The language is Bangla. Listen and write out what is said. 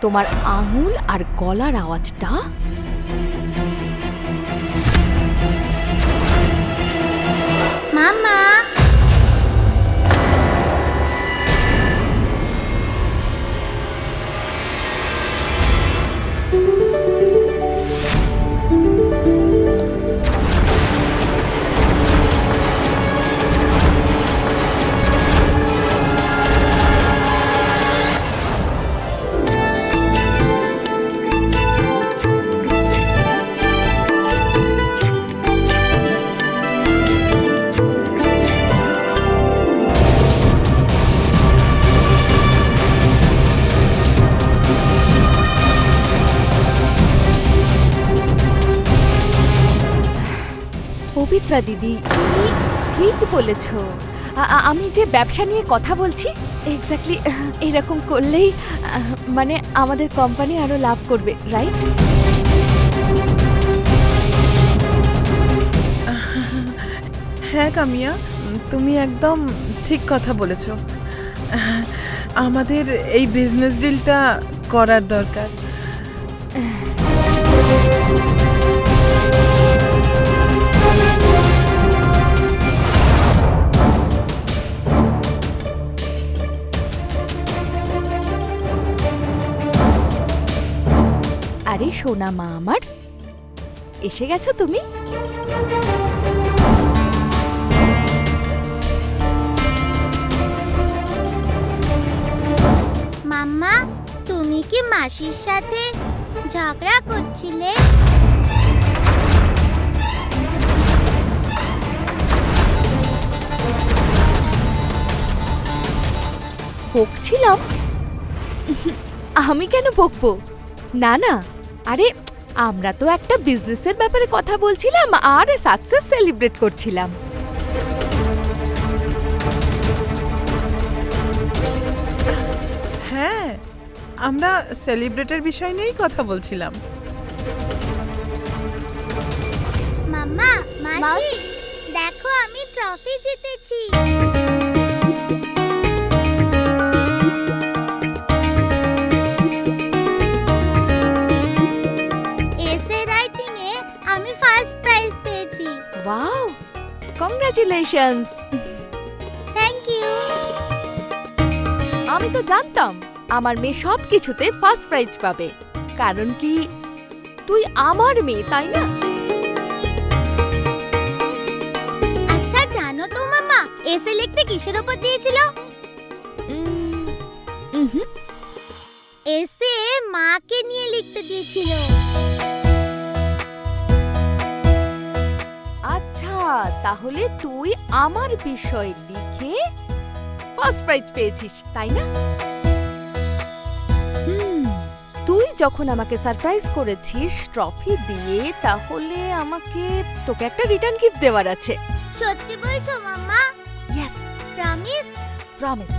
তোমার আঙুল আর গলার আওয়াজটা মামা পবিত্রা দিদি, তুমি ঠিক বলেছ। আমি যে ব্যবসা নিয়ে কথা বলছি, এক্স্যাক্টলি এরকম করলেই মানে আমাদের কোম্পানি আরো লাভ করবে, রাইট? হ্যাঁ কামিয়া, তুমি একদম ঠিক কথা বলেছ। আমাদের এই বিজনেস ডিলটা করার দরকার। আরে সোনা মা আমার, এসে গেছো তুমি? মাম্মা, তুমি কি মাসির সাথে ঝগড়া করছিলে? বকছিলাম? আমি কেন বকবো? না না, আরে আমরা তো একটা বিজনেসের ব্যাপারে কথা বলছিলাম আর সাকসেস সেলিব্রেট করছিলাম। হ্যাঁ, আমরা সেলিব্রেটের বিষয় নিয়েই কথা বলছিলাম। মাম্মা, মাসি, দেখো আমি ট্রফি জিতেছি। এসে রাইটিং এ আমি ফার্স্ট প্রাইজ পেয়েছি। Wow, congratulations! Thank you. আমি তো জানতাম আমার মেয়ে সব কিছুতে ফার্স্ট প্রাইজ পাবে, কারণ কি তুই আমার মেয়ে, তাই না? আচ্ছা জানো তো মাম্মা, এসে লিখতে কিসের উপর দিয়েছিল? এসে মাকে নিয়ে লিখতে দিয়েছিল। আচ্ছা, তাহলে তুই আমার বিষয় লিখে ফার্স্ট প্রাইজ পেয়েছিস, তাই না? তুই যখন আমাকে সারপ্রাইজ করেছিস ট্রফি দিয়ে, তাহলে আমাকে তোকে একটা রিটার্ন গিফট দেওয়ার আছে। সত্যি বলছো মাম্মা? Yes, promise? প্রমিস।